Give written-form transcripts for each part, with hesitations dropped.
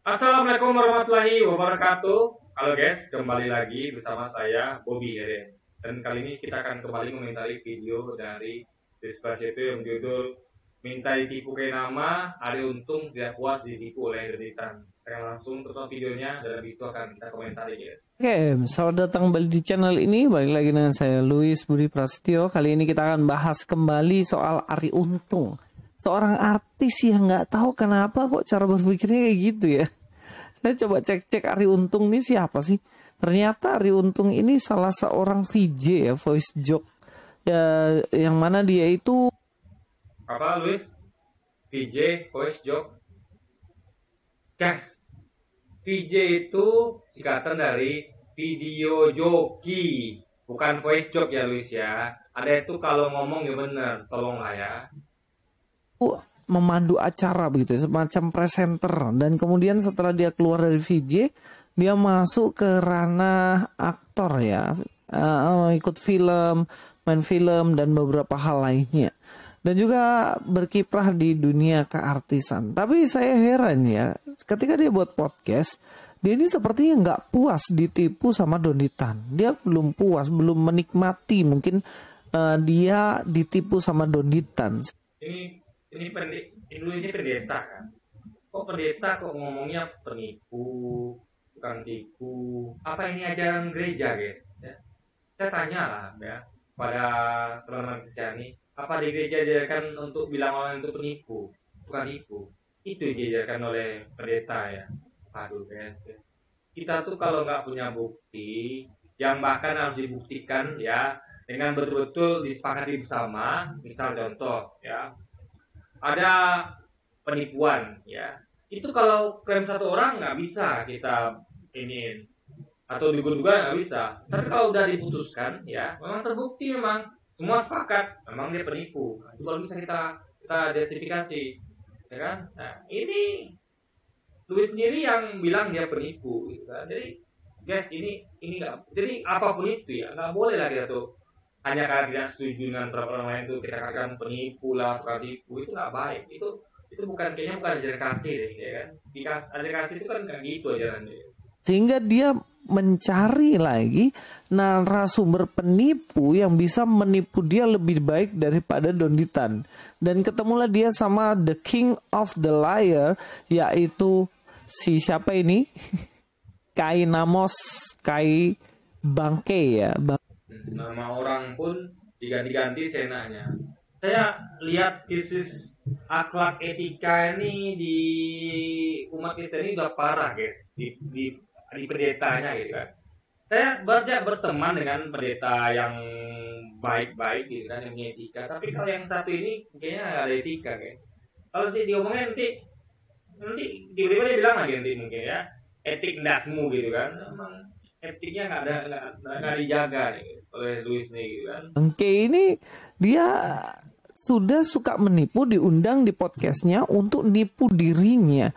Assalamualaikum warahmatullahi wabarakatuh. Halo guys, kembali lagi bersama saya Bobby Heren. Dan kali ini kita akan kembali mengomentari video dari Despacito yang judul Minta Ditipu Kayak Nama, Arie Untung Tidak Puas Ditipu Oleh Derditan. Kita langsung tonton videonya dan habis itu akan kita komentari guys. Oke, selamat datang kembali di channel ini. Balik lagi dengan saya Luis Budi Prasetyo. Kali ini kita akan bahas kembali soal Arie Untung, seorang artis yang nggak tahu kenapa kok cara berpikirnya kayak gitu ya. Saya coba cek-cek Arie Untung ini siapa sih. Ternyata Arie Untung ini salah seorang VJ ya, voice joke ya, yang mana dia itu Apa Luis? VJ, voice joke. Guys, VJ itu singkatan dari video joki, bukan voice joke ya Luis ya. Ada itu kalau ngomong ya bener, tolonglah ya. memandu acara begitu ya, semacam presenter, dan kemudian setelah dia keluar dari VJ dia masuk ke ranah aktor ya, ikut film, main film dan beberapa hal lainnya, dan juga berkiprah di dunia keartisan. Tapi saya heran ya, ketika dia buat podcast, dia ini sepertinya nggak puas ditipu sama Donditan. Dia belum puas, belum menikmati mungkin dia ditipu sama Donditan. Ini Indonesia pendeta kan? Kok pendeta kok ngomongnya penipu, bukan tipu? Apa ini ajaran gereja guys? Ya. Saya tanya lah ya pada teman-teman Kristiani, apa di gereja diajarkan untuk bilang orang itu penipu, bukan tipu? Itu diajarkan oleh pendeta ya. Aduh guys, kita tuh kalau nggak punya bukti, yang bahkan harus dibuktikan ya dengan betul-betul disepakati bersama. Misal contoh ya, ada penipuan ya, itu kalau klaim satu orang nggak bisa kita iniin atau diduga nggak bisa. Tapi kalau udah diputuskan ya, memang terbukti, memang semua sepakat memang dia penipu, itu baru bisa kita identifikasi ya kan. Nah ini Luis sendiri yang bilang dia penipu gitu kan. Jadi guys, ini nggak, jadi apapun itu ya nggak boleh lah kita tuh hanya karena tidak setuju dengan orang lain itu kita katakan penipu lah, tukang tipu. Itu nggak baik. Itu bukan, kayaknya bukan ajaran kasih deh ya kan. Ajaran kasih itu kan nggak gitu ajarannya. Sehingga dia mencari lagi narasumber penipu yang bisa menipu dia lebih baik daripada Donditan. Dan ketemulah dia sama the king of the liar, yaitu si siapa ini? Kai Namos, Kai Bangke ya. Nama orang pun diganti-ganti seenaknya. Saya lihat krisis akhlak etika ini di umat Kristen ini udah parah guys, di pendetanya gitu kan. Saya banyak berteman dengan pendeta yang baik-baik gitu kan, yang punya etika. Tapi kalau yang satu ini kayaknya nggak ada etika guys. Kalau nanti diomongin nanti tiba-tiba dia bilang lagi nanti mungkin ya, etik dasmu gitu kan. Emang etiknya nggak dijaga nih guys, oleh Luis nih gitu kan. Bangke ini dia sudah suka menipu, diundang di podcastnya untuk nipu dirinya,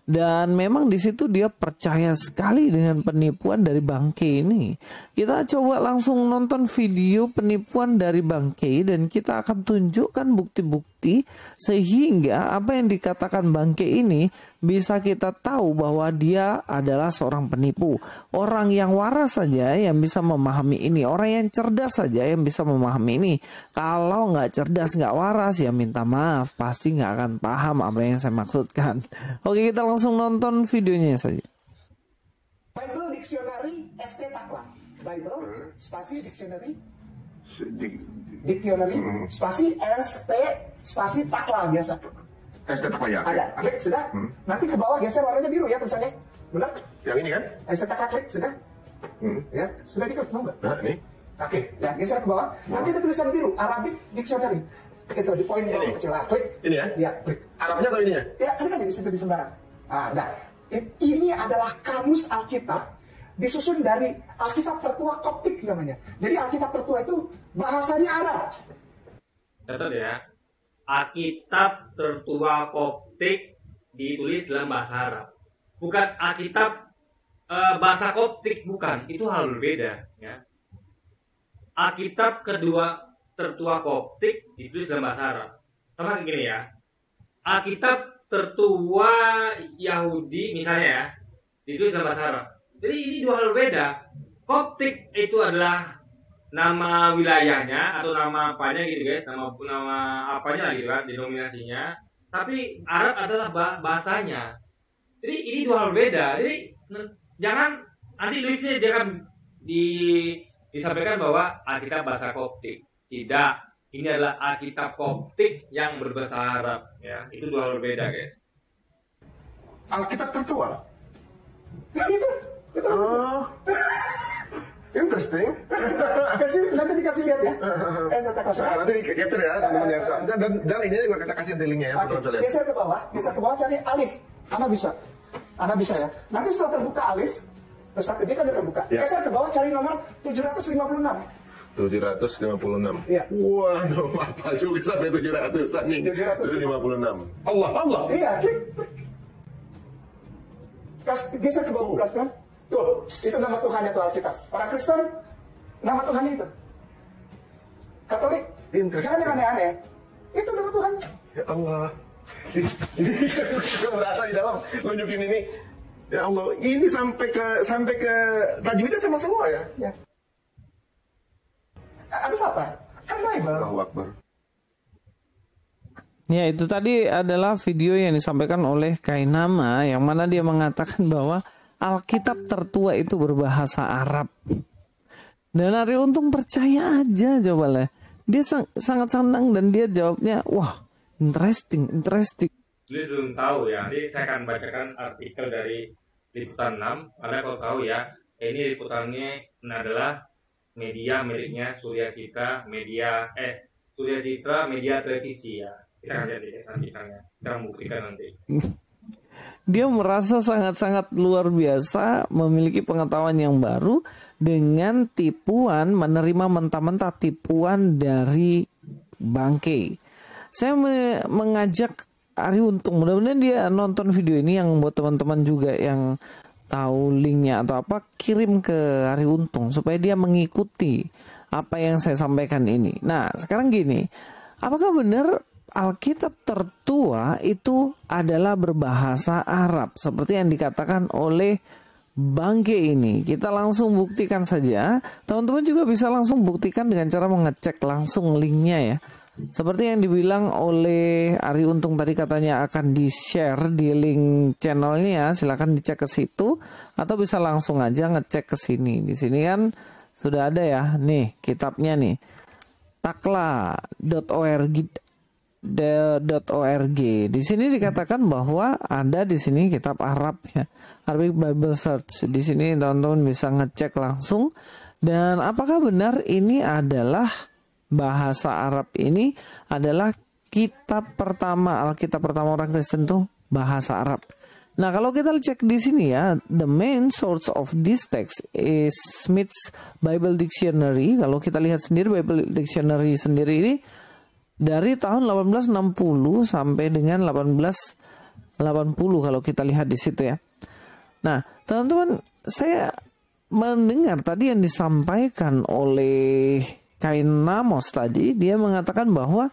dan memang di situ dia percaya sekali dengan penipuan dari Bangke ini. Kita coba langsung nonton video penipuan dari Bangke dan kita akan tunjukkan bukti-bukti sehingga apa yang dikatakan Bangke ini bisa kita tahu bahwa dia adalah seorang penipu. Orang yang waras saja yang bisa memahami ini, orang yang cerdas saja yang bisa memahami ini. Kalau nggak cerdas, nggak waras, ya minta maaf, pasti nggak akan paham apa yang saya maksudkan. Oke, kita langsung nonton videonya saja. Bible Dictionary ST Takla. Bible spasi Dictionary spasi ST spasi Takla biasa. ST Takla ya. Ada, klik sudah. Nanti ke bawah geser warnanya biru ya tulisannya. Benar? Yang ini kan? ST Takla klik sudah. Ya, sudah diklik mau nggak? Nah, ini. Oke, ya geser ke bawah. Nanti ada tulisan biru Arabic Dictionary. Itu di poin yang kecil lah, klik. Ini ya? Ya, klik. Arabnya atau ininya? Ya, klik aja di situ di sembarang. Nah, ini adalah kamus Alkitab disusun dari Alkitab tertua Koptik namanya. Jadi Alkitab tertua itu bahasanya Arab. Catat ya, Alkitab tertua Koptik ditulis dalam bahasa Arab, bukan Alkitab bahasa Koptik, bukan, itu hal berbeda ya. Alkitab kedua tertua Koptik ditulis dalam bahasa Arab. Sama kayak gini ya, Alkitab tertua Yahudi misalnya ya, itu dalam bahasa Arab. Jadi ini dua hal berbeda. Koptik itu adalah nama wilayahnya atau nama apanya gitu guys, nama apanya gitu kan, denominasinya. Tapi Arab adalah bahasanya. Jadi ini dua hal berbeda. Jadi jangan nanti Luisnya dia akan disampaikan bahwa Alkitab bahasa Koptik. Tidak, ini adalah Alkitab Koptik yang berbahasa Arab. Ya, itu dua hal berbeda guys. Alkitab tertua. Itu. Oh, interesting. Nanti dikasih lihat ya. Saya kasih. Nah, nanti di capture ya teman-teman yang dan ini juga kita kasih linknya ya. Oke, geser ke bawah cari alif. Anda bisa ya. Nanti setelah terbuka alif, terus dia kan udah terbuka. Ya. Geser ke bawah cari nomor 756. 756. Iya. Waduh, apa juga sampai 700-an nih? 756. Allah. Iya, klik. Geser ke bawah kan? Tuh, itu nama Tuhannya tuh Alkitab. Orang Kristen, nama Tuhannya itu. Katolik, jangan yang aneh-aneh. Itu nama Tuhan. Ya Allah. Ini gue merasa di dalam nunjukin ini. Ya Allah, ini sampai ke tajwidnya sama semua ya. Ya. Habis apa? Kan Bible. Allahu Akbar. Ya, itu tadi adalah video yang disampaikan oleh Kainama yang mana dia mengatakan bahwa Alkitab tertua itu berbahasa Arab. Dan Ari Untung percaya aja, coba lah. Dia sangat senang dan dia jawabnya, wah, interesting. Lu belum tahu ya, nanti saya akan bacakan artikel dari Liputan 6. Anda kalau tahu ya, ini liputannya adalah media miliknya Surya Citra Media Televisi ya. Kita akan lihat artikelnya, kita akan buktikan nanti. Dia merasa sangat-sangat luar biasa, memiliki pengetahuan yang baru dengan tipuan, menerima mentah-mentah tipuan dari bangke. Saya mengajak Ari Untung, mudah-mudahan dia nonton video ini, yang buat teman-teman juga yang tahu linknya atau apa, kirim ke Ari Untung supaya dia mengikuti apa yang saya sampaikan ini. Nah, sekarang gini, apakah benar Alkitab tertua itu adalah berbahasa Arab seperti yang dikatakan oleh bangke ini? Kita langsung buktikan saja. Teman-teman juga bisa langsung buktikan dengan cara mengecek langsung linknya ya. Seperti yang dibilang oleh Ari Untung tadi, katanya akan di-share di link channelnya. Silahkan dicek ke situ atau bisa langsung aja ngecek ke sini. Di sini kan sudah ada ya, nih kitabnya nih. Takla.org. Di sini dikatakan bahwa ada di sini kitab Arab ya, Arabic Bible Search. Di sini teman-teman bisa ngecek langsung. Dan apakah benar ini adalah bahasa Arab, ini adalah kitab pertama, Alkitab pertama orang Kristen tuh bahasa Arab. Nah, kalau kita cek di sini ya, the main source of this text is Smith's Bible Dictionary. Kalau kita lihat sendiri Bible Dictionary sendiri ini dari tahun 1860 sampai dengan 1880 kalau kita lihat di situ ya. Nah, teman-teman, saya mendengar tadi yang disampaikan oleh Kainamos tadi, dia mengatakan bahwa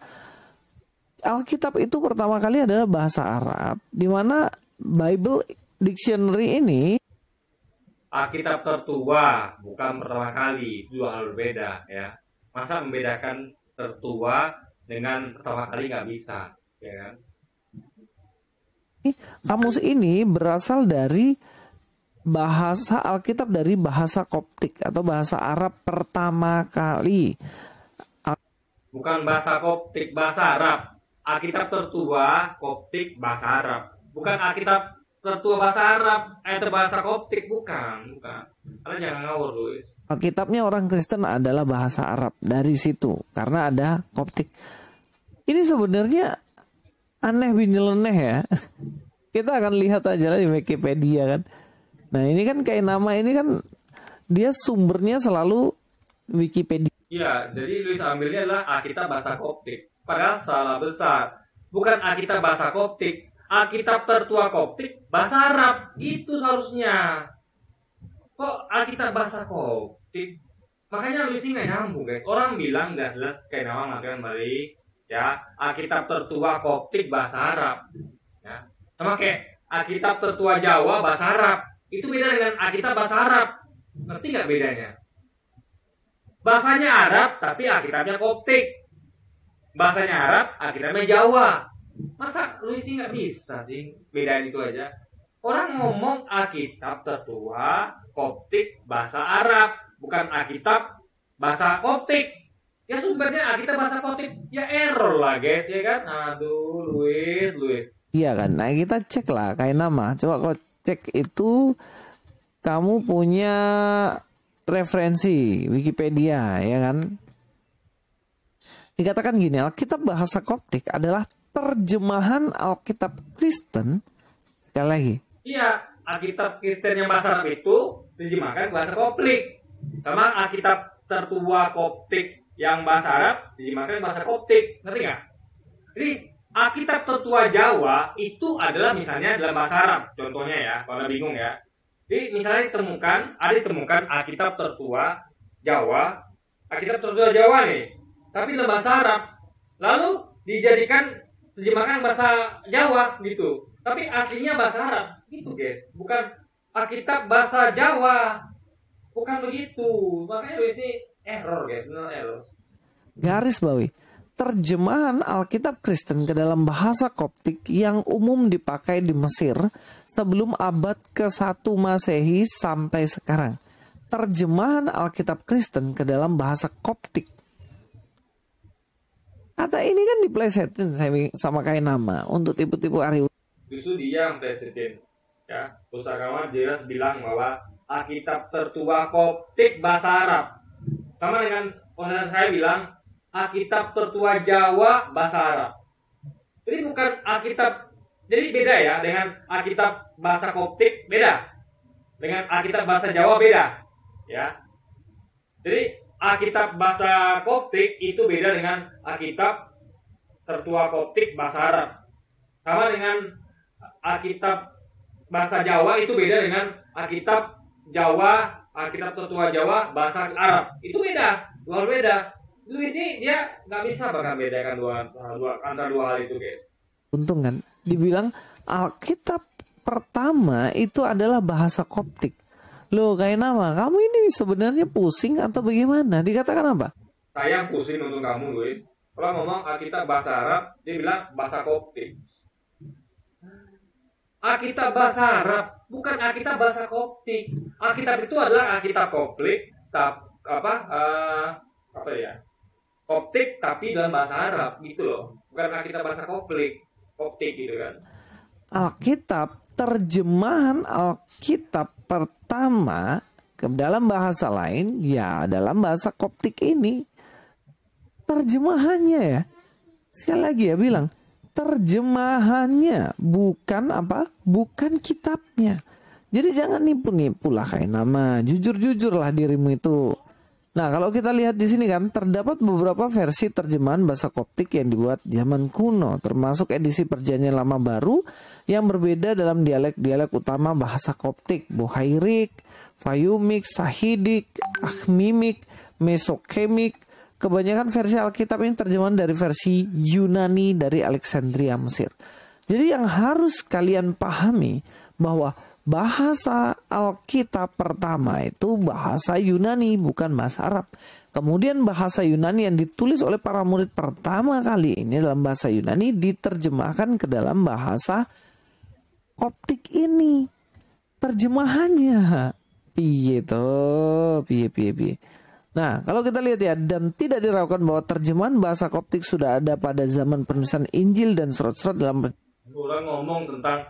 Alkitab itu pertama kali adalah bahasa Arab, di mana Bible Dictionary ini Alkitab tertua, bukan pertama kali, dua hal berbeda ya. Masa membedakan tertua dengan pertama kali nggak bisa, ya kan? Kamus ini berasal dari bahasa Alkitab dari bahasa Koptik atau bahasa Arab pertama kali. Bukan bahasa Koptik, bahasa Arab. Alkitab tertua Koptik bahasa Arab. Bukan Alkitab tertua bahasa Arab atau bahasa Koptik, bukan. Kalian jangan ngawur, Luis. Alkitabnya orang Kristen adalah bahasa Arab dari situ karena ada Koptik. Ini sebenarnya aneh bin nyeleneh ya. Kita akan lihat aja lah di Wikipedia kan. Nah, ini kan kayak nama ini kan dia sumbernya selalu Wikipedia. Iya, jadi Luis ambilnya adalah Alkitab bahasa Koptik. Padahal salah besar. Bukan Alkitab bahasa Koptik, Alkitab tertua Koptik bahasa Arab. Itu seharusnya. Kok Alkitab bahasa Koptik? Makanya Luis ini nggak nyambung, guys. Orang bilang nggak jelas kayak nama makan balik. Ya, Alkitab tertua Koptik bahasa Arab. Ya, Sama kayak Alkitab tertua Jawa bahasa Arab. Itu beda dengan Alkitab bahasa Arab. Ngerti nggak bedanya? Bahasanya Arab, tapi Alkitabnya Koptik. Bahasanya Arab, Alkitabnya Jawa. Masa lu sih nggak bisa sih bedain itu aja? Orang ngomong Alkitab tertua Koptik bahasa Arab, bukan Alkitab bahasa Koptik. Ya sumbernya Alkitab bahasa Koptik, ya error lah guys, ya kan? Aduh, Luis. Iya kan, nah kita cek lah kayak nama. Coba kau cek itu, kamu punya referensi Wikipedia, ya kan? Dikatakan gini, Alkitab bahasa Koptik adalah terjemahan Alkitab Kristen. Sekali lagi. Iya, Alkitab Kristen yang bahasa Arab itu terjemahkan bahasa Koptik. Sama Alkitab tertua Koptik yang bahasa Arab terjemahkan bahasa Koptik. Ngerti nggak? Jadi Alkitab tertua Jawa itu adalah misalnya dalam bahasa Arab. Contohnya ya, kalau bingung ya. Jadi misalnya ditemukan Alkitab tertua Jawa, Alkitab tertua Jawa nih, tapi dalam bahasa Arab. Lalu dijadikan terjemahkan bahasa Jawa gitu. Tapi aslinya bahasa Arab gitu guys. Bukan Alkitab bahasa Jawa. Bukan begitu. Makanya ini error guys, benar error. Garis bawahi. Terjemahan Alkitab Kristen ke dalam bahasa Koptik yang umum dipakai di Mesir sebelum abad ke-1 Masehi sampai sekarang. Terjemahan Alkitab Kristen ke dalam bahasa Koptik. Kata ini kan diplesetin sama kayak nama untuk tipu-tipu Arius. Justru dia yang plesetin. Ya, Pusakawan jelas bilang bahwa Alkitab tertua Koptik bahasa Arab. Sama dengan saya bilang Alkitab tertua Jawa bahasa Arab. Jadi bukan Alkitab, jadi beda ya dengan Alkitab bahasa Koptik beda. Dengan Alkitab bahasa Jawa beda. Ya. Jadi Alkitab bahasa Koptik itu beda dengan Alkitab tertua Koptik bahasa Arab. Sama dengan Alkitab bahasa Jawa itu beda dengan Alkitab Jawa, Alkitab tertua Jawa bahasa Arab. Itu beda, dua hal beda. Luis ini dia nggak bisa bahkan bedakan antara dua hal itu guys. Untung kan dibilang Alkitab pertama itu adalah bahasa Koptik. Loh kayak nama kamu ini sebenarnya pusing atau bagaimana? Dikatakan apa? Saya pusing untuk kamu Luis. Kalau ngomong Alkitab bahasa Arab dia bilang bahasa Koptik. Alkitab bahasa Arab bukan Alkitab bahasa Koptik. Alkitab itu adalah Alkitab Koptik Koptik tapi dalam bahasa Arab gitu loh. Bukan Alkitab bahasa Koptik gitu kan. Alkitab, terjemahan Alkitab pertama ke dalam bahasa lain ya dalam bahasa Koptik ini. Terjemahannya ya. Sekali lagi ya bilang terjemahannya bukan apa? Bukan kitabnya. Jadi jangan nipu-nipu lah kayak nama. Jujur-jujur lah dirimu itu. Nah, kalau kita lihat di sini kan terdapat beberapa versi terjemahan bahasa Koptik yang dibuat zaman kuno, termasuk edisi Perjanjian Lama Baru yang berbeda dalam dialek-dialek utama bahasa Koptik, Bohairik, Fayumik, Sahidik, Akhmimik, Mesokemik. Kebanyakan versi Alkitab ini terjemahan dari versi Yunani dari Alexandria, Mesir. Jadi yang harus kalian pahami bahwa bahasa Alkitab pertama itu bahasa Yunani, bukan bahasa Arab. Kemudian bahasa Yunani yang ditulis oleh para murid pertama kali ini dalam bahasa Yunani diterjemahkan ke dalam bahasa Koptik ini. Terjemahannya piye toh, piye. Nah, kalau kita lihat ya, dan tidak diragukan bahwa terjemahan bahasa Koptik sudah ada pada zaman penulisan Injil dan surat-surat dalam. Orang ngomong tentang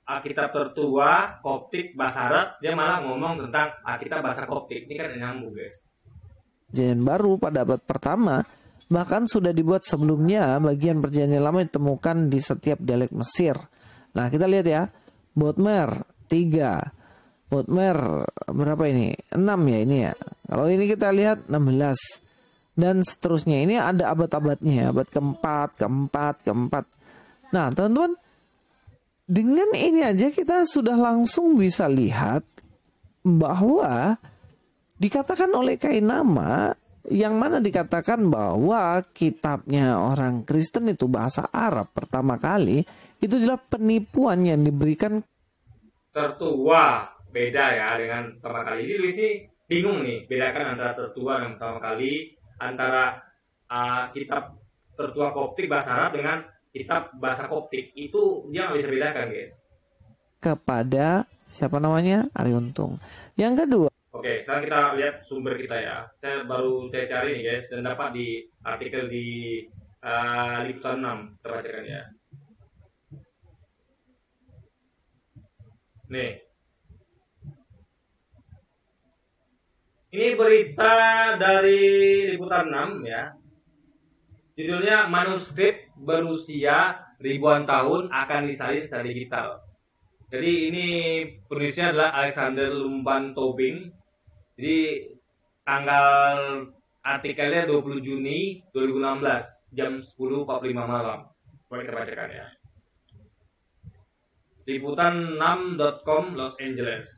Alkitab tertua Koptik bahasa Arab, dia malah ngomong tentang Alkitab bahasa Koptik. Ini kan nyambung guys. Perjanjian Baru pada abad pertama bahkan sudah dibuat sebelumnya. Bagian Perjanjian Lama ditemukan di setiap dialek Mesir. Nah, kita lihat ya, Bodmer 3. Bodmer berapa ini? 6 ya ini ya. Kalau ini kita lihat 16. Dan seterusnya. Ini ada abad-abadnya. Abad keempat. Nah teman-teman. Dengan ini aja kita sudah langsung bisa lihat. Bahwa dikatakan oleh Kainama. yang mana dikatakan bahwa kitabnya orang Kristen itu bahasa Arab pertama kali, itu adalah penipuan yang diberikan tertua. Beda ya dengan pertama kali. Ini Luis ini bingung nih, bedakan antara tertua dan pertama kali, antara kitab tertua Koptik bahasa Arab dengan kitab bahasa Koptik. Itu dia nggak bisa bedakan, guys. kepada siapa namanya? Ari Untung. Yang kedua, Oke, sekarang kita lihat sumber kita ya. Saya cari nih guys, dan dapat di artikel di Liputan 6. Kita bacakan ya. Nih. Ini berita dari Liputan 6 ya. Judulnya manuskrip berusia ribuan tahun akan disalin secara digital. Jadi ini penulisnya adalah Alexander Lumban Tobing. Jadi tanggal artikelnya 20 Juni 2016 jam 10.45 malam. Boleh kita bacakan ya. Liputan6.com Los Angeles.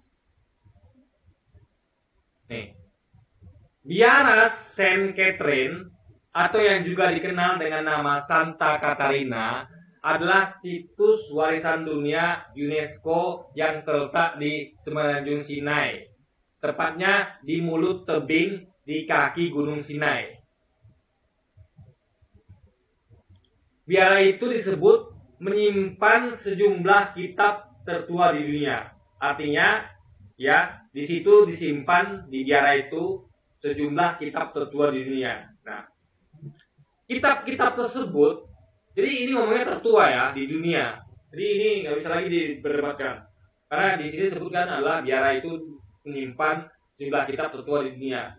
Nih. Biara Saint Catherine atau yang juga dikenal dengan nama Santa Catarina adalah situs warisan dunia UNESCO yang terletak di semenanjung Sinai. Tepatnya di mulut tebing di kaki Gunung Sinai. Biara itu disebut menyimpan sejumlah kitab tertua di dunia. Artinya, ya, di situ disimpan di biara itu sejumlah kitab tertua di dunia. Nah, kitab-kitab tersebut, jadi ini ngomongnya tertua ya di dunia. Jadi ini nggak bisa lagi diperdebatkan. Karena di sini disebutkan adalah biara itu menyimpan sejumlah kitab tertua di dunia.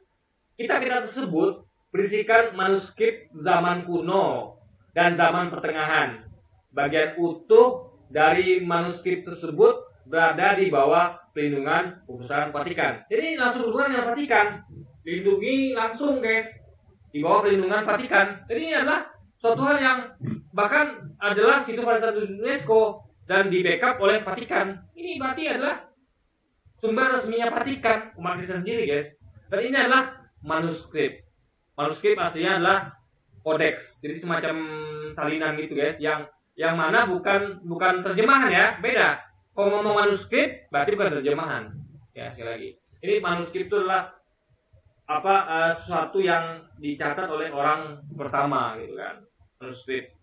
Kitab-kitab tersebut berisikan manuskrip zaman kuno dan zaman pertengahan. Bagian utuh dari manuskrip tersebut berada di bawah perlindungan Perpustakaan Vatikan. Jadi langsung berhubungan dengan Vatikan. Dilindungi langsung guys. Di bawah perlindungan Vatikan. Jadi ini adalah suatu hal yang bahkan adalah situs warisan UNESCO dan di backup oleh Vatikan. Ini berarti adalah sumber resminya Vatikan, umat Kristen sendiri guys. Dan ini adalah manuskrip. Manuskrip aslinya adalah kodeks. Jadi semacam salinan gitu guys, yang mana bukan terjemahan ya, beda. Kalau ngomong manuskrip berarti bukan terjemahan. Ya, sekali lagi. Ini manuskrip itu adalah sesuatu yang dicatat oleh orang pertama gitu kan. Manuskrip.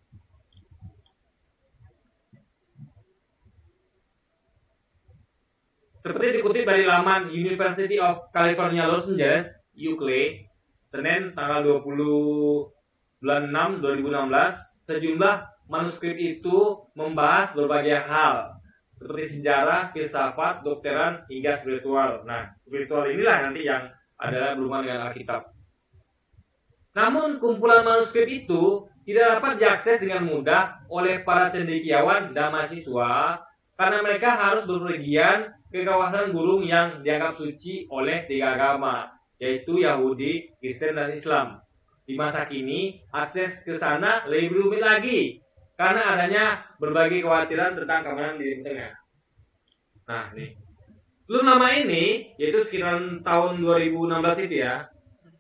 Seperti dikutip dari laman University of California Los Angeles, UCLA, Senin tanggal 20 bulan 6 2016, sejumlah manuskrip itu membahas berbagai hal, seperti sejarah, filsafat, dokteran, hingga spiritual. Nah, spiritual inilah nanti yang adalah berhubungan dengan Alkitab. Namun, kumpulan manuskrip itu tidak dapat diakses dengan mudah oleh para cendekiawan dan mahasiswa, karena mereka harus berpergian ke kawasan gurun yang dianggap suci oleh tiga agama, yaitu Yahudi, Kristen, dan Islam. Di masa kini, akses ke sana lebih rumit lagi, karena adanya berbagai kekhawatiran tentang keamanan di tengah. Nah, nih. Belum lama ini, yaitu sekitaran tahun 2016 itu ya,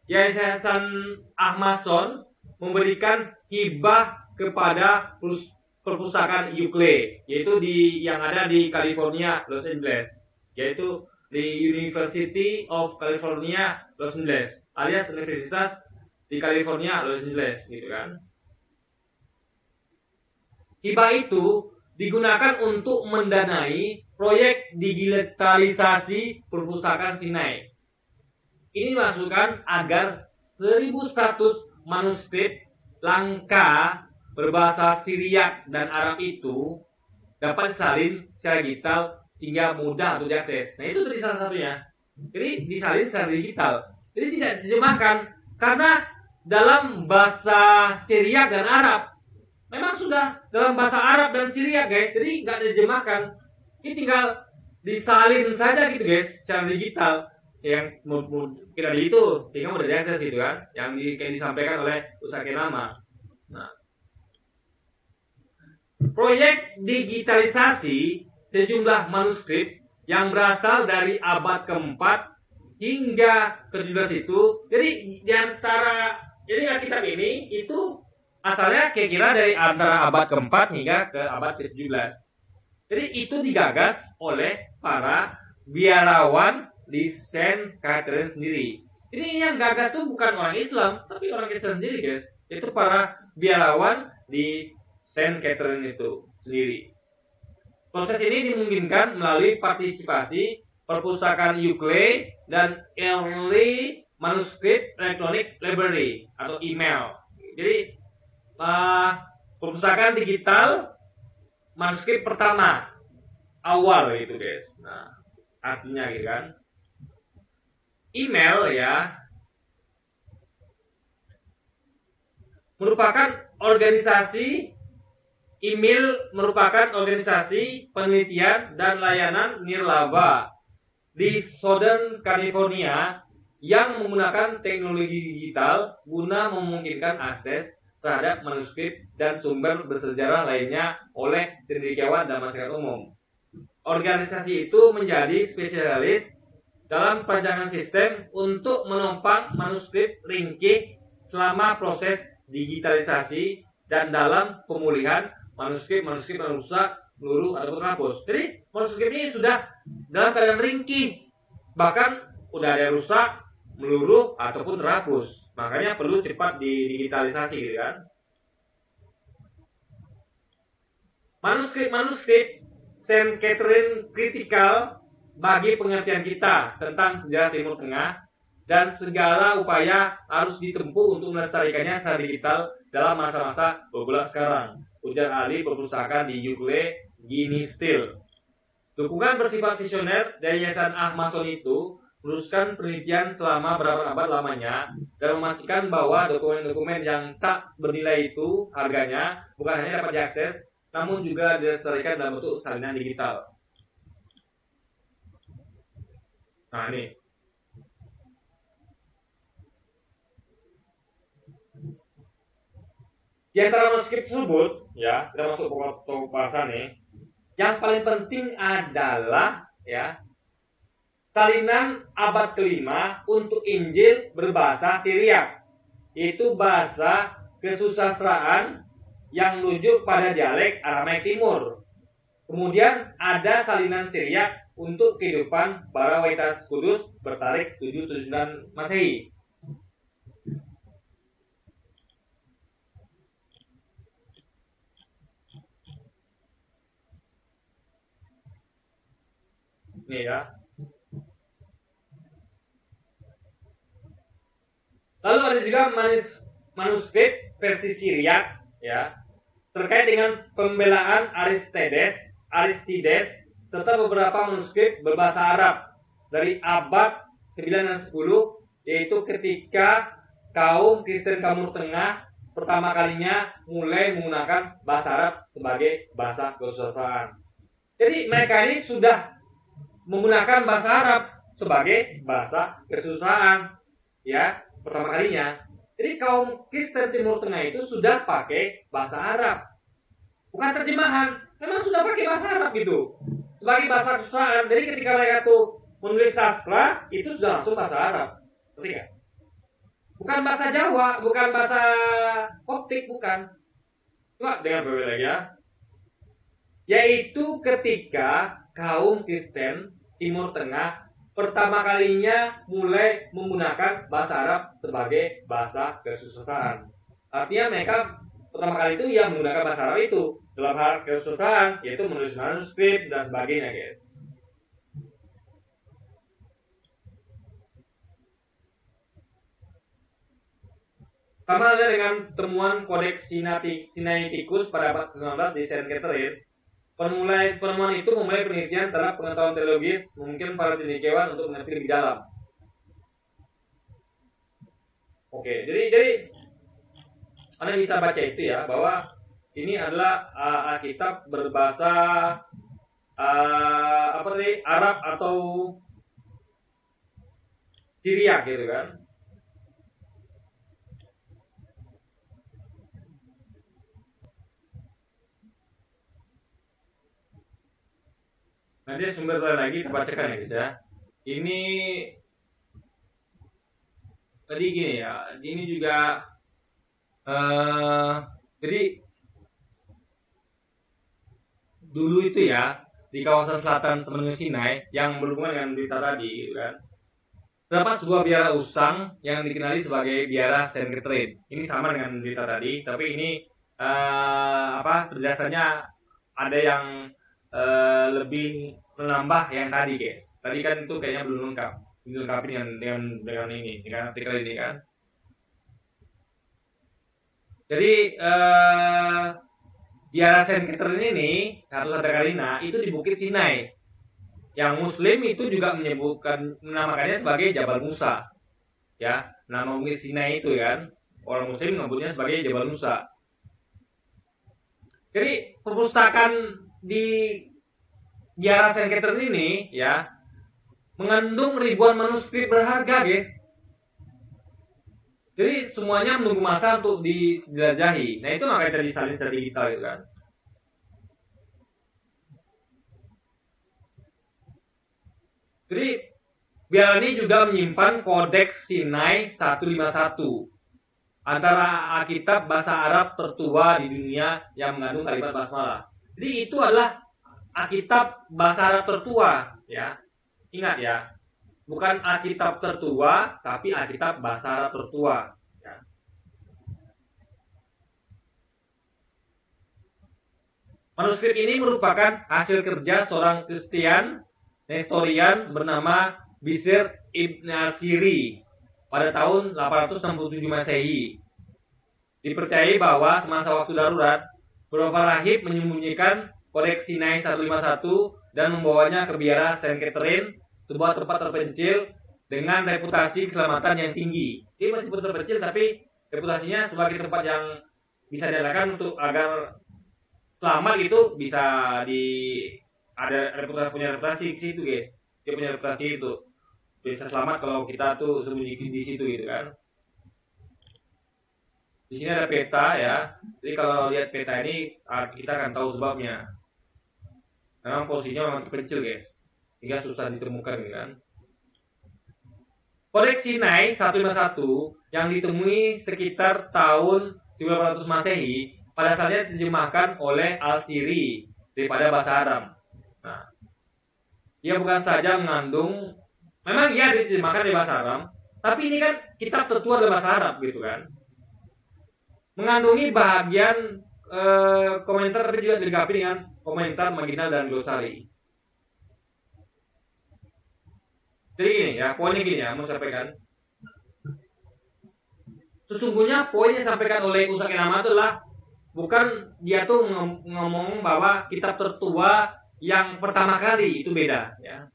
Yayasan Ahmadson memberikan hibah kepada perpustakaan UCLA, yaitu yang ada di California, Los Angeles, yaitu di University of California, Los Angeles, alias Universitas di California, Los Angeles, gitu kan. Hibah itu digunakan untuk mendanai proyek digitalisasi perpustakaan Sinai. Ini dimaksudkan agar 1.100 manuskrip langka berbahasa Syriak dan Arab itu dapat disalin secara digital sehingga mudah untuk diakses. Nah, itu tadi salah satunya. Jadi disalin secara digital. Jadi tidak diterjemahkan karena dalam bahasa Syriak dan Arab memang sudah dalam bahasa Arab dan Syriak guys. Jadi nggak diterjemahkan. Ini tinggal disalin saja gitu guys secara digital. Yang kira itu sehingga mudah diakses gitu kan. Yang disampaikan oleh Ustaz Kenama. Nah, proyek digitalisasi sejumlah manuskrip yang berasal dari abad keempat hingga ke-17 itu, jadi jadi Alkitab ini itu asalnya kira-kira dari antara abad ke-4 hingga ke abad ke-17. Jadi itu digagas oleh para biarawan di Saint Catherine sendiri. Jadi yang gagas itu bukan orang Islam, tapi orang Kristen sendiri, guys. Itu para biarawan di Saint Catherine itu sendiri. Proses ini dimungkinkan melalui partisipasi perpustakaan Euclid dan Early Manuscript Electronic Library atau email. Jadi perpustakaan digital manuskrip pertama awal gitu, guys. Nah, artinya gitu kan. Email ya merupakan organisasi penelitian dan layanan nirlaba di Southern California yang menggunakan teknologi digital guna memungkinkan akses terhadap manuskrip dan sumber bersejarah lainnya oleh cendekiawan dan masyarakat umum. Organisasi itu menjadi spesialis dalam perancangan sistem untuk menopang manuskrip ringkih selama proses digitalisasi dan dalam pemulihan manuskrip yang rusak, meluruh ataupun hapus. Jadi manuskrip ini sudah dalam keadaan ringkih, bahkan udah ada yang rusak, meluruh ataupun terhapus. Makanya perlu cepat digitalisasi, gitu kan? Manuskrip Saint Catherine kritikal bagi pengertian kita tentang sejarah Timur Tengah, dan segala upaya harus ditempuh untuk melestarikannya secara digital dalam masa-masa berbelok sekarang. Ujar ahli perpustakaan di Euclid, Ginny Steele. Dukungan bersifat visioner dari Yayasan Ahmason itu meneruskan penelitian selama berabad-abad lamanya dan memastikan bahwa dokumen-dokumen yang tak bernilai itu harganya bukan hanya dapat diakses, namun juga dilestarikan dalam bentuk salinan digital. Nah, ini di antara manuskrip tersebut, ya, kita masuk pokok bahasan nih. Yang paling penting adalah ya salinan abad ke-5 untuk Injil berbahasa Syriak, yaitu bahasa kesusastraan yang merujuk pada dialek Aramaik Timur. Kemudian ada salinan Syriak untuk kehidupan para Waitas Kudus bertarik 779 Masehi. Ini ya. Lalu ada juga manuskrip versi Syriak ya, terkait dengan pembelaan Aristides serta beberapa manuskrip berbahasa Arab dari abad 9 dan 10, yaitu ketika kaum Kristen Timur Tengah pertama kalinya mulai menggunakan bahasa Arab sebagai bahasa kesusastraan. Jadi mereka ini sudah menggunakan bahasa Arab sebagai bahasa kesusastraan ya, pertama kalinya. Jadi kaum Kristen Timur Tengah itu sudah pakai bahasa Arab, bukan terjemahan, memang sudah pakai bahasa Arab gitu sebagai bahasa kesusastraan. Jadi ketika mereka tuh menulis sastra itu sudah langsung bahasa Arab, ngerti nggak? Bukan bahasa Jawa, bukan bahasa Koptik, bukan. Coba dengan berbeda lagi ya. Yaitu ketika kaum Kristen Timur Tengah pertama kalinya mulai menggunakan bahasa Arab sebagai bahasa kesusastraan. Artinya mereka pertama kali itu yang menggunakan bahasa Arab itu dalam hal kesusastraan, yaitu menulis manuskrip dan sebagainya, guys. Sama halnya dengan temuan Kodeks Sinaiticus pada abad ke-19 di Saint Catherine. Penemuan itu memulai penelitian terhadap pengetahuan teologis mungkin para cendekiawan untuk mengerti lebih dalam. Oke, jadi Anda bisa baca itu ya, bahwa ini adalah Alkitab berbahasa Arab atau Syriak gitu kan. Nanti sumber lain lagi kita bacakan ya guys ya. Ini Tadi gini ya, ini juga jadi dulu itu ya di kawasan selatan Semenanjung Sinai yang berhubungan dengan berita tadi, gitu kan. Terdapat sebuah biara usang yang dikenali sebagai biara Saint Catherine. Ini sama dengan berita tadi, tapi ini penjelasannya ada yang lebih menambah yang tadi, guys. Tadi kan itu kayaknya belum lengkap, dilengkapi dengan ini, dengan artikel ini kan. Jadi biara Saint Catherine ini atau Santa Carina itu di Bukit Sinai. Yang Muslim itu juga menamakannya sebagai Jabal Musa. Ya, nama Bukit Sinai itu kan. Orang Muslim menyebutnya sebagai Jabal Musa. Jadi perpustakaan di biara Saint Catherine ini ya mengandung ribuan manuskrip berharga, guys. Jadi semuanya menunggu masa untuk dijelajahi. Nah itu makanya disalin secara digital gitu kan. Jadi biara ini juga menyimpan Kodeks Sinai 151, antara Alkitab bahasa Arab tertua di dunia yang mengandung kalimat basmalah. Jadi itu adalah Alkitab bahasa Arab tertua, ya. Ingat ya. Bukan Alkitab tertua, tapi Alkitab bahasa Arab tertua. Ya. Manuskrip ini merupakan hasil kerja seorang Kristian historian bernama Bishr Ibn Asiri pada tahun 867 Masehi. Dipercayai bahwa semasa waktu darurat, beberapa rahib menyembunyikan Kodeks Sinai 151 dan membawanya ke biara Saint Catherine, sebuah tempat terpencil dengan reputasi keselamatan yang tinggi. Dia masih terpencil tapi reputasinya sebagai tempat yang bisa diadakan untuk agar selamat itu bisa punya reputasi di situ, guys. Dia punya reputasi itu bisa selamat kalau kita tuh sembunyi di situ gitu kan. Di sini ada peta ya. Jadi kalau lihat peta ini kita akan tahu sebabnya. Memang posisinya memang terpencil, guys. Sehingga susah ditemukan kan. Kodeks Sinai 151 yang ditemui sekitar tahun 1900 Masehi pada saatnya diterjemahkan oleh Al-Siri daripada bahasa Arab. Nah, ia bukan saja mengandung, memang ia diterjemahkan dari bahasa Arab, tapi ini kan kitab tertua dalam bahasa Arab gitu kan. Mengandungi bagian komentar tapi juga dilengkapi dengan komentar marginal dan glosari. Jadi gini ya, poinnya gini ya, mau sampaikan. Sesungguhnya poin yang disampaikan oleh Ustaz Kenama adalah bukan dia tuh ngomong bahwa kitab tertua yang pertama kali itu beda ya.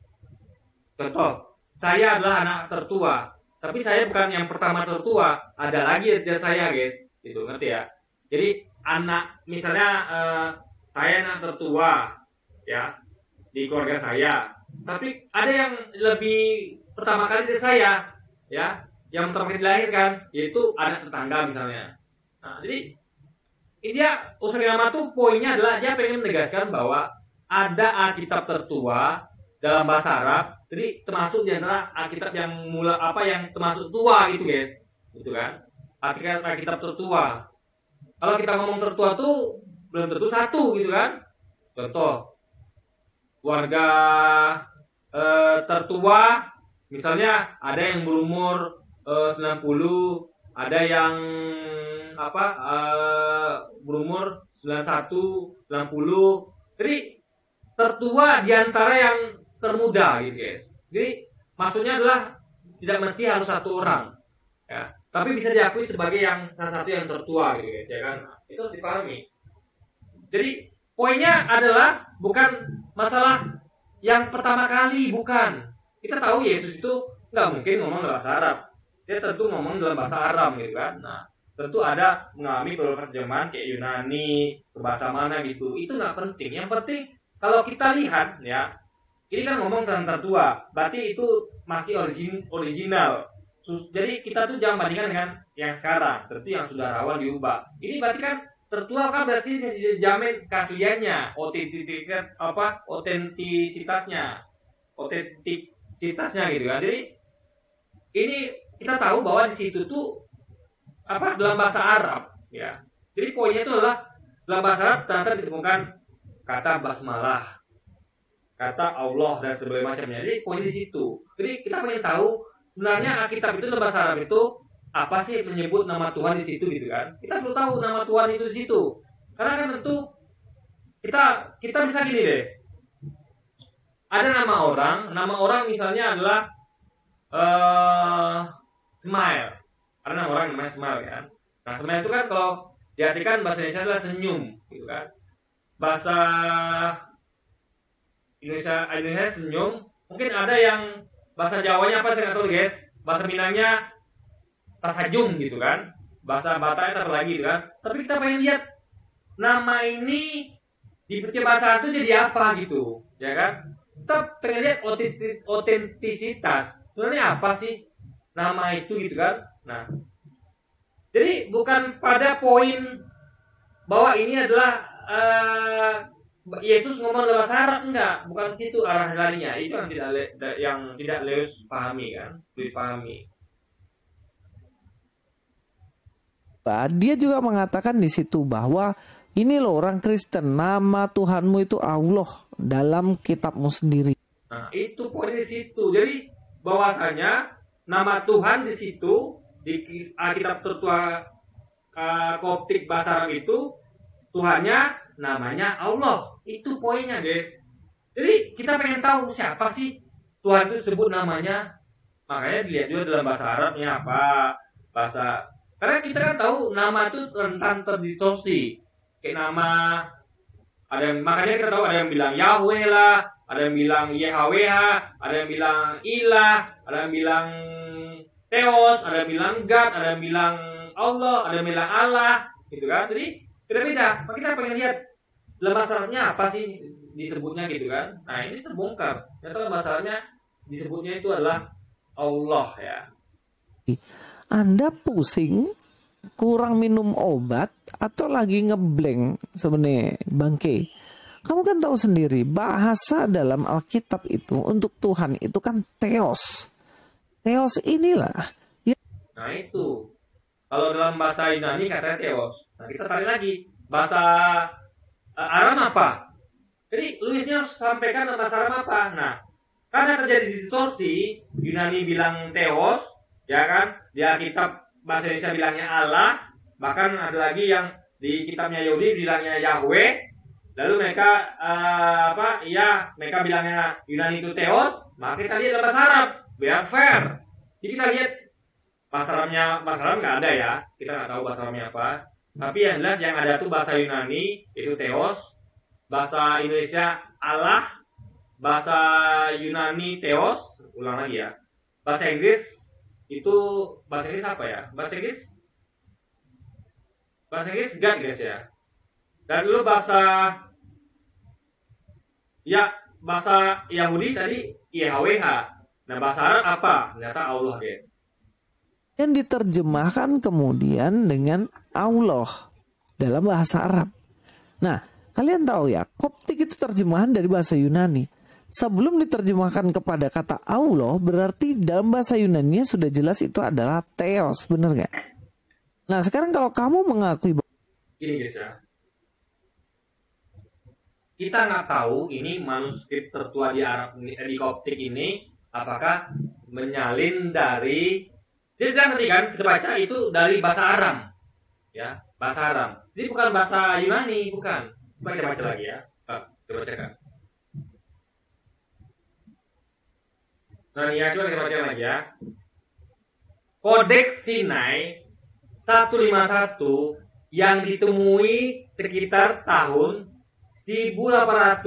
Contoh, saya adalah anak tertua, tapi saya bukan yang pertama tertua, ada lagi dari saya, guys. Gitu, ngerti ya? Jadi anak misalnya saya anak tertua ya di keluarga saya. Tapi ada yang lebih pertama kali dari saya, ya, yang pertama kali dilahirkan, yaitu anak tetangga misalnya. Nah, jadi ini dia Ustaz Kenama tuh poinnya adalah dia pengen menegaskan bahwa ada Alkitab tertua dalam bahasa Arab, jadi termasuk di antara Alkitab yang yang termasuk tua gitu, guys, gitu kan? Alkitab tertua. Kalau kita ngomong tertua tuh belum tentu satu gitu kan? Contoh. Warga tertua misalnya ada yang berumur 90, ada yang berumur 91, 90. Jadi tertua di antara yang termuda gitu, guys. Jadi maksudnya adalah tidak mesti harus satu orang ya, tapi bisa diakui sebagai yang salah satu yang tertua gitu, guys, ya kan? Itu harus dipahami. Jadi poinnya adalah bukan masalah yang pertama kali, bukan. Kita tahu Yesus itu nggak mungkin ngomong dalam bahasa Arab. Dia tentu ngomong dalam bahasa Aram gitu kan. Nah, tentu ada mengalami beberapa terjemahan kayak Yunani, ke bahasa mana gitu. Itu nggak penting. Yang penting kalau kita lihat ya, ini kan ngomong tentang tertua, berarti itu masih original. Jadi kita tuh jangan bandingkan dengan yang sekarang, tentu yang sudah rawan diubah. Ini berarti kan tertua kan berarti masih dijamin keasliannya, otentisitasnya gitu kan. Jadi ini kita tahu bahwa di situ tuh dalam bahasa Arab, ya. Jadi poinnya itu adalah dalam bahasa Arab ternyata ditemukan kata basmalah, kata Allah dan sebagainya macamnya. Jadi poin di situ. Jadi kita pengen tahu sebenarnya Alkitab itu dalam bahasa Arab itu apa sih menyebut nama Tuhan di situ gitu kan? Kita perlu tahu nama Tuhan itu di situ. Karena kan tentu kita bisa gini deh. Ada nama orang misalnya adalah smile. Ada nama orang namanya smile kan. Nah, smile itu kan kalau diartikan bahasa Indonesia adalah senyum gitu kan. Bahasa Indonesia senyum. Mungkin ada yang bahasa Jawanya apa saya nggak tahu guys. Bahasa Minangnya tasajum gitu kan. Bahasa Bataknya apa lagi gitu kan. Tapi kita pengen lihat nama ini di bahasa itu jadi apa gitu, ya kan? Kita pengen lihat otentisitas. Sebenarnya apa sih nama itu gitu kan? Nah, jadi bukan pada poin bahwa ini adalah Yesus ngomong dalam bahasa Arab, enggak, bukan situ arah larinya. Itu yang tidak Leus pahami kan, Leus pahami. Dia juga mengatakan di situ bahwa ini loh orang Kristen, nama Tuhanmu itu Allah dalam kitabmu sendiri. Nah, itu poin di situ. Jadi bahwasanya nama Tuhan di situ di Alkitab tertua Koptik bahasa Arab itu Tuhannya namanya Allah. Itu poinnya, guys. Jadi kita pengen tahu siapa sih Tuhan itu sebut namanya. Makanya dilihat juga dalam bahasa Arabnya apa. Karena kita kan tahu nama itu rentan terdistorsi. Kayak nama makanya kita tahu ada yang bilang Yahweh lah, ada yang bilang YHWH, ada yang bilang Ilah, ada yang bilang Theos, ada yang bilang God, ada yang bilang Allah, ada yang bilang Allah, gitu kan. Jadi beda-beda. Maka kita pengen lihat dalam bahasa Arabnya apa sih disebutnya gitu kan. Nah, ini terbongkar. Ternyata dalam bahasa Arabnya disebutnya itu adalah Allah ya. Anda pusing, kurang minum obat, atau lagi ngeblank sebenarnya Bangke. Kamu kan tahu sendiri bahasa dalam Alkitab itu untuk Tuhan itu kan Theos. Theos inilah. Nah itu. Kalau dalam bahasa Yunani katanya Theos. Nah kita tarik lagi. Bahasa Aram apa? Jadi Luisnya harus sampaikan dalam bahasa Aram apa? Nah, karena terjadi distorsi, Yunani bilang Theos, ya kan? Di Alkitab bahasa Indonesia bilangnya Allah, bahkan ada lagi yang di kitabnya Yahudi bilangnya Yahweh. Lalu mereka mereka bilangnya Yunani itu Theos, maka kita lihat dalam bahasa Arab biar fair. Jadi kita lihat bahasa Arab nggak ada ya, kita nggak tahu bahasa Arabnya apa. Tapi yang jelas yang ada tuh bahasa Yunani itu Theos, bahasa Indonesia Allah, bahasa Yunani Theos, ulang lagi ya. Bahasa Inggris apa ya? Bahasa Inggris God guys ya. Dan dulu bahasa Yahudi tadi YHWH. Nah bahasa Arab apa? Ternyata Allah guys. Yang diterjemahkan kemudian dengan Allah dalam bahasa Arab. Nah kalian tahu ya, Koptik itu terjemahan dari bahasa Yunani. Sebelum diterjemahkan kepada kata Allah, berarti dalam bahasa Yunani sudah jelas itu adalah Theos, benar nggak? Nah sekarang kalau kamu mengakui ini guys ya, kita nggak tahu ini manuskrip tertua di Arab di Koptik ini apakah menyalin dari, jadi nanti kan kita baca itu dari bahasa Aram, ya bahasa Aram. Jadi bukan bahasa Yunani, bukan. Coba kita baca lagi ya, kita bacakan. Nah ya coba kita baca lagi ya. Kodeks Sinai 151 yang ditemui sekitar tahun 1800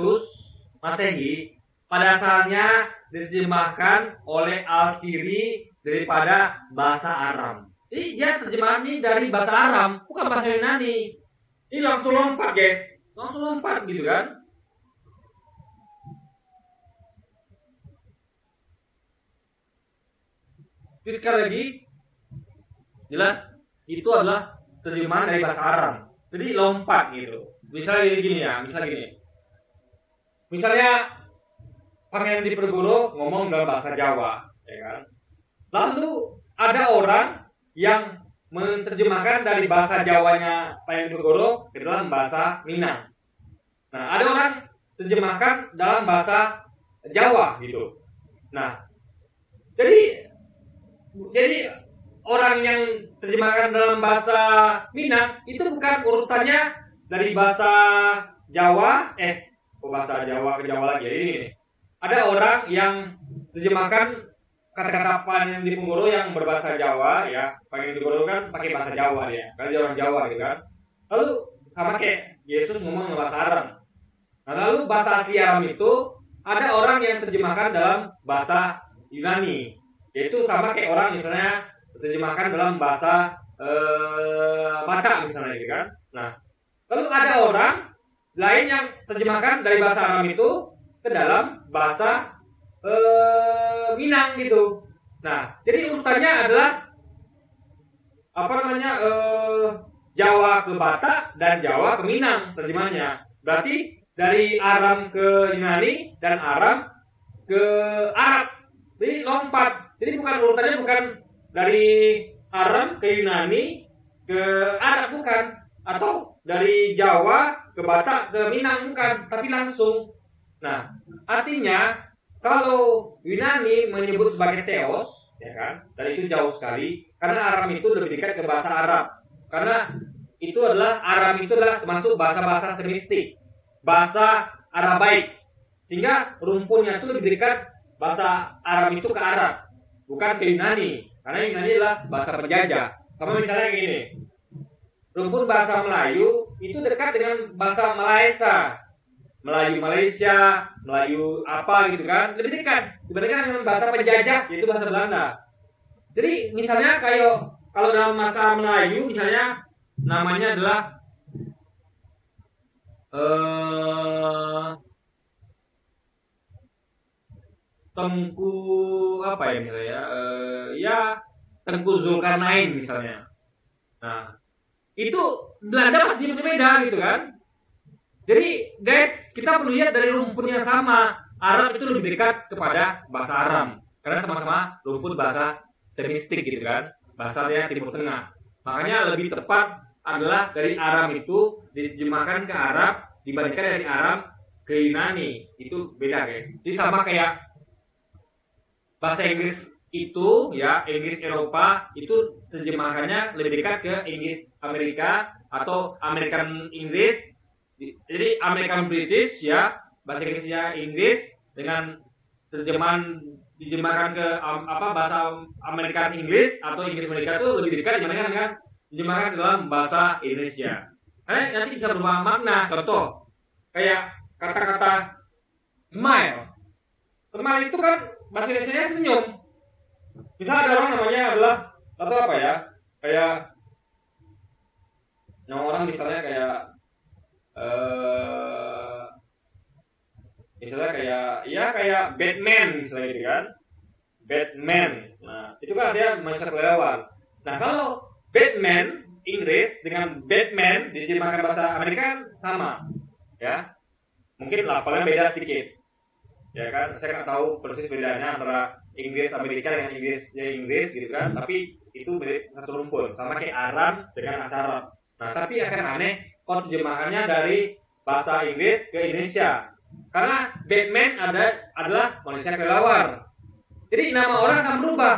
Masehi pada asalnya diterjemahkan oleh Al-Siri daripada bahasa Aram. Jadi dia terjemahan ini dari bahasa Aram, bukan bahasa Yunani. Ini langsung lompat guys, langsung lompat gitu kan. Jadi sekali lagi jelas itu adalah terjemahan dari bahasa Aram. Jadi lompat gitu. Misalnya gini ya, misalnya Pangeran Diponegoro ngomong dalam bahasa Jawa, ya kan? Lalu ada orang yang menerjemahkan dari bahasa Jawanya Pak Diponegoro ke dalam bahasa Minang. Nah, ada orang terjemahkan dalam bahasa Jawa gitu. Nah, jadi orang yang terjemahkan dalam bahasa Minang itu bukan urutannya dari bahasa Jawa, bahasa Jawa ke Jawa lagi. Jadi ini ada orang yang terjemahkan kata-kata Pak Diponegoro yang berbahasa Jawa, ya. Pak Diponegoro kan pakai bahasa Jawa ya, karena dia orang Jawa gitu kan. Lalu sama kayak Yesus ngomong bahasa Aram. Nah, lalu bahasa asli Aram itu ada orang yang terjemahkan dalam bahasa Yunani, yaitu sama kayak orang misalnya terjemahkan dalam bahasa Batak misalnya gitu kan. Nah, lalu ada orang lain yang terjemahkan dari bahasa Aram itu ke dalam bahasa Minang gitu. Nah, jadi urutannya adalah Jawa ke Batak dan Jawa ke Minang terjemahnya. Berarti dari Aram ke Yunani dan Aram ke Arab. Jadi lompat. Jadi urutannya bukan dari Aram ke Yunani ke Arab, bukan, atau dari Jawa ke Batak ke Minang, bukan, tapi langsung. Nah, artinya kalau Yunani menyebut sebagai Theos, ya kan, dan itu jauh sekali, karena Aram itu lebih dekat ke bahasa Arab, karena Aram itu adalah termasuk bahasa-bahasa semistik, bahasa Arabaik, sehingga rumpunnya itu lebih dekat bahasa Aram itu ke Arab, bukan ke Yunani, karena Yunani adalah bahasa penjajah. Sama misalnya gini, rumpun bahasa Melayu itu dekat dengan bahasa Malaysia, Melayu Malaysia, Melayu apa gitu kan, lebih dekat dibandingkan dengan bahasa penjajah, yaitu bahasa Belanda. Jadi misalnya kalau dalam bahasa Melayu misalnya namanya adalah Tengku apa ya misalnya, Tengku Zulkarnain misalnya. Nah, itu Belanda pasti berbeda gitu kan. Jadi guys, kita perlu lihat dari rumpun yang sama. Arab itu lebih dekat kepada bahasa Aram, karena sama-sama rumpun bahasa semistik gitu kan, bahasanya Timur Tengah. Makanya lebih tepat adalah dari Aram itu diterjemahkan ke Arab dibandingkan dari Aram ke Yunani. Itu beda guys. Jadi sama kayak bahasa Inggris itu ya, Inggris Eropa itu terjemahannya lebih dekat ke Inggris Amerika atau American English. Jadi American British ya, bahasa Inggrisnya Inggris dengan dijemahkan ke bahasa American English atau Inggris Amerika itu lebih dekat dibandingkan dengan dijemahkan dalam bahasa Indonesia. Karena nanti bisa berubah makna. Contoh kayak kata-kata smile. Smile itu kan bahasa Indonesianya senyum. Misalnya ada orang namanya adalah atau apa ya? Kayak orang misalnya kayak misalnya kayak Batman misalnya gitu kan, Batman. Nah itu kan dia manusia kelelawar. Nah kalau Batman Inggris dengan Batman diterjemahkan bahasa Amerika kan sama, ya mungkin lah paling beda sedikit, ya kan. Saya nggak tahu persis bedanya antara Inggris Amerika dengan Inggris gitu kan, tapi itu satu rumpun sama kayak Aram dengan Arab. Nah tapi akan aneh kalau terjemahannya dari bahasa Inggris ke Indonesia, karena Batman adalah manusia kelelawar. Jadi nama orang akan berubah.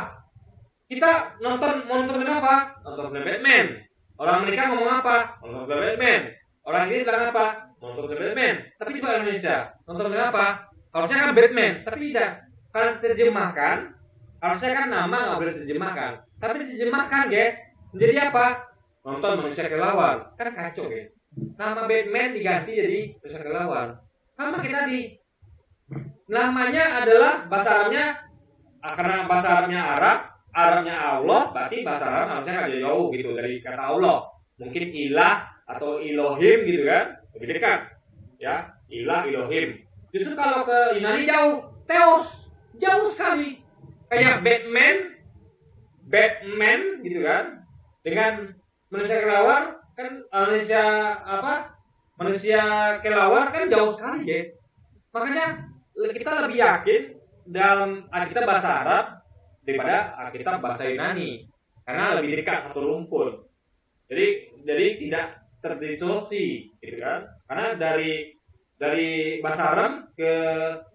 Kita nonton apa? Nonton Batman. Orang Amerika ngomong apa? Nonton Batman. Orang Inggris bilang apa? Nonton Batman. Tapi juga Indonesia nonton apa? Harusnya kan Batman, tapi tidak. Kalau terjemahkan, harusnya kan nama nggak boleh terjemahkan. Tapi diterjemahkan guys, menjadi apa? Nonton manusia kelelawar. Kan kacau guys. Nama Batman diganti jadi manusia kelelawar. Sama kita namanya adalah bahasa Arabnya, karena bahasa Arabnya Arabnya Allah, berarti bahasa Arab harusnya agak jauh gitu dari kata Allah. Mungkin ilah atau Elohim gitu kan, lebih dekat. Ya, ilah Elohim. Justru kalau ke Yunani jauh, Theos, jauh sekali. Kayak Batman gitu kan, dengan manusia kelelawar kan, manusia kelelawar kan jauh sekali guys. Makanya kita lebih yakin dalam kita bahasa Arab daripada Alkitab bahasa Yunani, karena lebih dekat satu rumpun. Jadi tidak terdistorsi, gitu kan? Karena dari bahasa Aram ke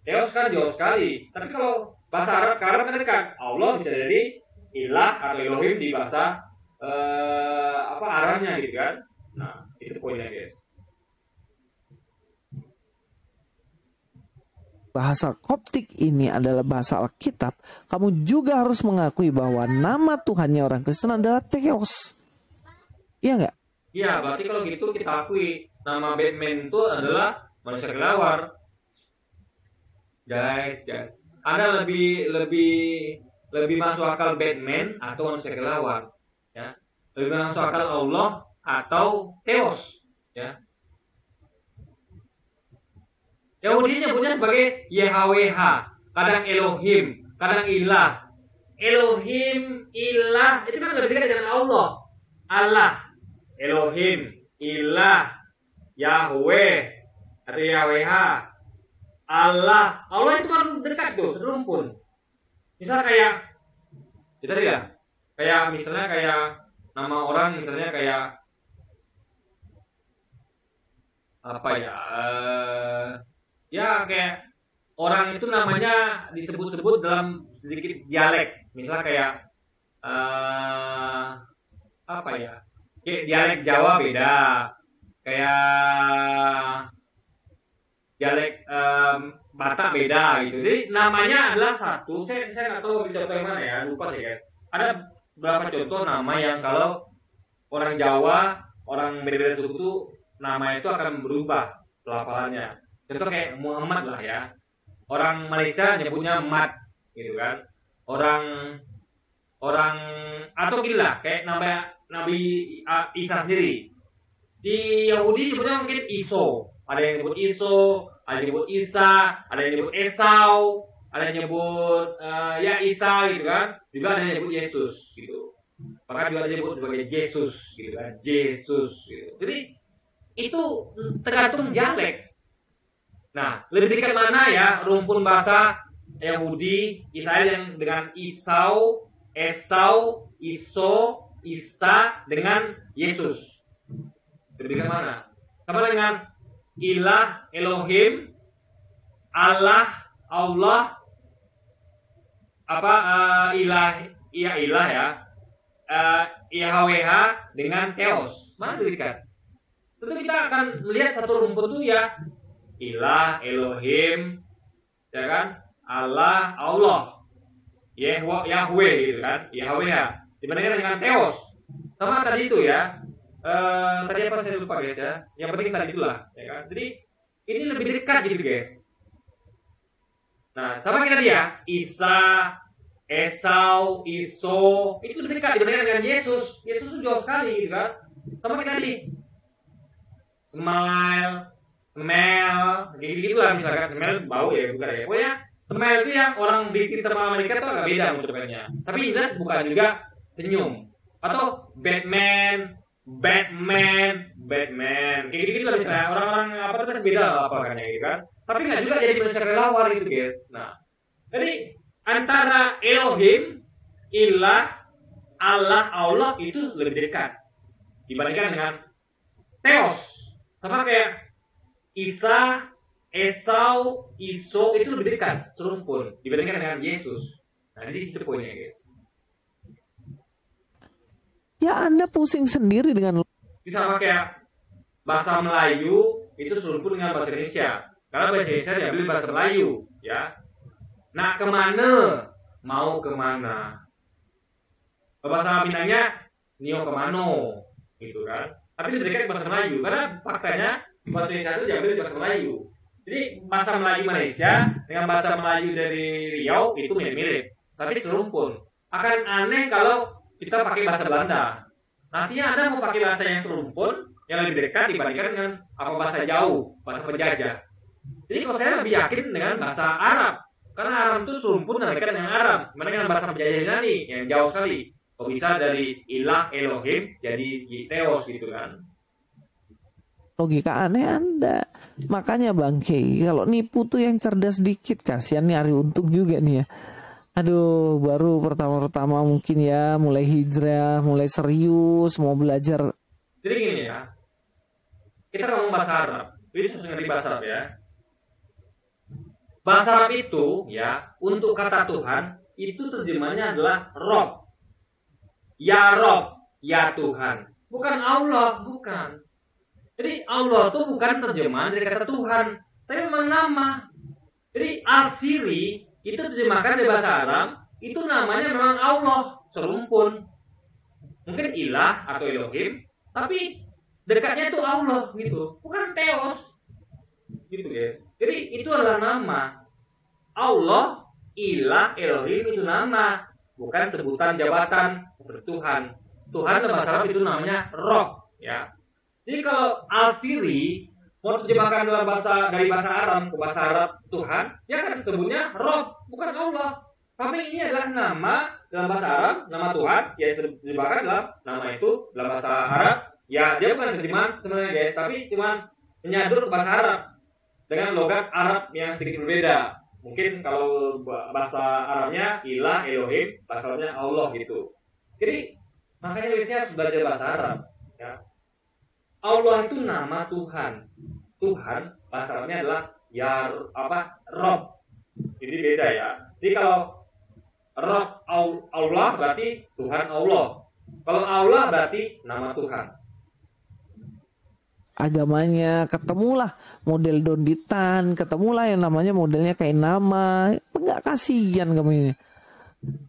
Theos kan jauh sekali. Tapi kalau bahasa Arab ke Arab kan dekat. Allah bisa jadi ilah atau Elohim di bahasa Aramnya, gitu kan? Nah, itu poinnya, guys. Bahasa Koptik ini adalah bahasa Alkitab, kamu juga harus mengakui bahwa nama Tuhannya orang Kristen adalah Theos. Iya nggak? Iya, berarti kalau gitu kita akui nama Batman itu adalah manusia kelelawar. Guys. Anda lebih masuk akal Batman atau manusia kelelawar, ya? Lebih masuk akal Allah atau Theos, ya? Yahudi nyebutnya sebagai YHWH, kadang Elohim, kadang ilah. Elohim, ilah, itu kan lebih dekat dengan Allah. Allah, Elohim, ilah, Yahweh, atau YHWH. Allah itu kan dekat tuh, serumpun. Misalnya kayak nama orang, misalnya kayak apa ya? Ya kayak orang itu namanya disebut-sebut dalam sedikit dialek. Misalnya kayak apa ya? Kayak dialek Jawa beda. Kayak dialek Batak beda gitu. Jadi namanya adalah satu. Saya nggak tahu contoh yang mana ya, lupa sih guys. Ada beberapa contoh nama yang kalau orang Jawa, orang beda-beda suku itu nama itu akan berubah pelafalannya. Contoh kayak Muhammad lah ya. Orang Malaysia nyebutnya Mat, gitu kan. Orang atau gini lah, kayak Nabi Isa sendiri. Di Yahudi nyebutnya mungkin Iso. Ada yang nyebut Iso, ada yang nyebut Isa, ada yang nyebut Esau, ada yang nyebut Isa gitu kan. Juga ada yang nyebut Yesus gitu. Bahkan juga ada yang nyebut sebagai Yesus gitu kan. Yesus gitu. Jadi itu tergantung dialek. Nah, lebih dekat mana ya rumpun bahasa Yahudi, Israel yang dengan Esau, Iso, Isa dengan Yesus. Lebih dekat mana? Sama dengan ilah, Elohim, Allah, ilah ya, YHWH dengan Theos. Mana lebih dekat? Tentu kita akan melihat satu rumpun itu ya ilah, Elohim, ya kan? Allah, Yahweh gitu kan? YHWH dibandingkan dengan Theos. Sama tadi itu ya. Tadi apa saya lupa guys ya. Yang penting tadi itulah, ya kan? Jadi ini lebih dekat gitu guys. Nah, sama kita dia Isa, Esau, Iso itu lebih dekat dibandingkan dengan Yesus. Yesus itu jauh sekali gitu kan? Sama kita tadi smell, gitu lah misalkan smell bau ya bukan ya. Pokoknya smell itu yang orang British sama Amerika itu agak beda mengucapkannya. Tapi jelas bukan juga senyum atau Batman, kayak gitu lah misalnya orang-orang apa itu beda apa kan gitu kan. Tapi nggak juga jadi manusia kelelawar gitu guys. Nah, jadi antara Elohim, ilah, Allah itu lebih dekat dibandingkan dengan Theos. Sama kayak Isa, Esau, Iso itu lebih dekat serumpun dibandingkan dengan Yesus. Nah, ini itu poinnya guys. Ya Anda pusing sendiri dengan sama kayak bahasa Melayu itu serumpun dengan bahasa Indonesia. Karena bahasa Indonesia diambil bahasa Melayu, ya. Nah, kemana? Mau kemana? Bahasa Minangnya Nio kemano, gitu kan? Tapi lebih dekat bahasa Melayu karena faktanya bahasa Indonesia itu diambil bahasa Melayu. Jadi bahasa Melayu Malaysia dengan bahasa Melayu dari Riau itu mirip-mirip, tapi serumpun. Akan aneh kalau kita pakai bahasa Belanda. Nantinya Anda mau pakai bahasa yang serumpun, yang lebih dekat dibandingkan dengan apa bahasa jauh, bahasa penjajah. Jadi kalau saya lebih yakin dengan bahasa Arab, karena Arab itu serumpun dan dekat dengan Arab, dibandingkan bahasa penjajah Yunani yang jauh sekali. Kok bisa dari ilah, Elohim jadi Theos gitu kan? logika aneh Anda. Makanya Bang Kei, kalau nipu tuh yang cerdas dikit, kasihan nih Ari Untung juga nih ya. Aduh, baru pertama-tama mungkin ya, mulai hijrah, mulai serius, mau belajar. Jadi gini ya, kita ngomong bahasa Arab, ini harus ngerti bahasa Arab ya. Bahasa Arab itu ya, untuk kata Tuhan, itu terjemahnya adalah Rob. Ya Rob, ya Tuhan. Bukan Allah, bukan. Jadi Allah itu bukan terjemahan dari kata Tuhan, tapi memang nama. Jadi Al-Siri itu terjemahkan dari bahasa Arab, itu namanya memang Allah, serumpun. Mungkin ilah atau Elohim, tapi dekatnya itu Allah gitu, bukan Theos. Gitu guys. Jadi itu adalah nama. Allah, ilah, Elohim itu nama, bukan sebutan jabatan seperti Tuhan. Tuhan dalam bahasa Arab itu namanya Rob, ya. Jadi kalau Al-Siri mau terjemahkan dalam dari bahasa Arab ke bahasa Arab Tuhan, ya kan sebutnya Rob, bukan Allah. Tapi ini adalah nama dalam bahasa Arab, nama Tuhan, ya terjemahkan dalam nama itu dalam bahasa Arab. Ya dia bukan terjemahan sebenarnya guys, tapi cuma menyadur ke bahasa Arab dengan logat Arab yang sedikit berbeda. Mungkin kalau bahasa Arabnya ilah, Elohim, bahasa Arabnya Allah gitu. Jadi makanya biasanya harus belajar bahasa Arab. Ya. Allah itu nama Tuhan. Tuhan bahasa Arabnya adalah ya Rob. Jadi beda ya. Jadi kalau Rob Allah berarti Tuhan Allah. Kalau Allah berarti nama Tuhan. Agamanya ketemulah model donditan, ketemulah yang namanya modelnya kayak nama. Enggak, kasihan kamu ini.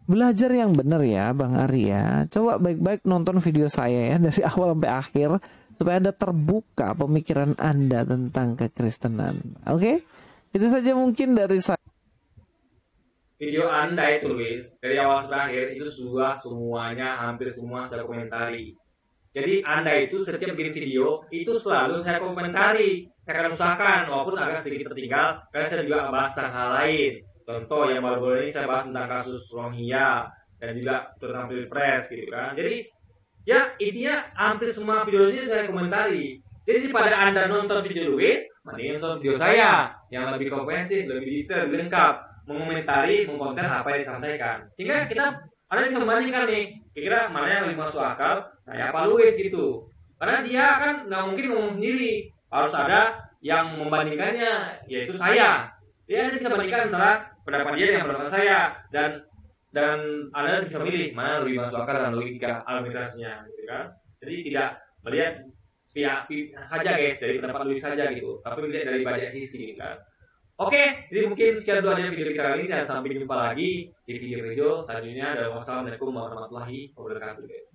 Belajar yang benar ya Bang Ari ya. Coba baik-baik nonton video saya ya dari awal sampai akhir supaya Anda terbuka pemikiran Anda tentang kekristenan. Oke? Itu saja mungkin dari saya. Video Anda itu Luis, dari awal sampai akhir itu sudah semuanya, hampir semua saya komentari. Jadi Anda itu setiap bikin video itu selalu saya komentari. Saya akan usahakan walaupun agak sedikit tertinggal, karena saya juga bahas tentang hal lain. Contoh yang baru-baru ini saya bahas tentang kasus Rohingya dan juga tentang Pilpres gitu kan. Jadi ya intinya hampir semua video ini saya komentari. Jadi pada Anda nonton video Luis, mending nonton video saya yang lebih komprehensif, lebih detail, lebih lengkap, mengomentari, mengkonten apa yang disampaikan. Sehingga Anda bisa membandingkan nih, kira-kira mana yang lebih masuk akal, saya apa Luis gitu. Karena dia kan nggak mungkin ngomong sendiri, harus ada yang membandingkannya, yaitu saya. Dia bisa bandingkan antara pendapat dia dengan pendapat saya, dan Anda bisa milih mana lebih masuk akal dan logika argumentasinya, gitu kan. Jadi tidak melihat pihak saja guys, dari pendapat Luis saja gitu, tapi melihat dari banyak sisi kan. Oke, jadi mungkin sekian dulu aja video kita kali ini, dan sampai jumpa lagi di video selanjutnya. Dan wassalamualaikum warahmatullahi wabarakatuh guys.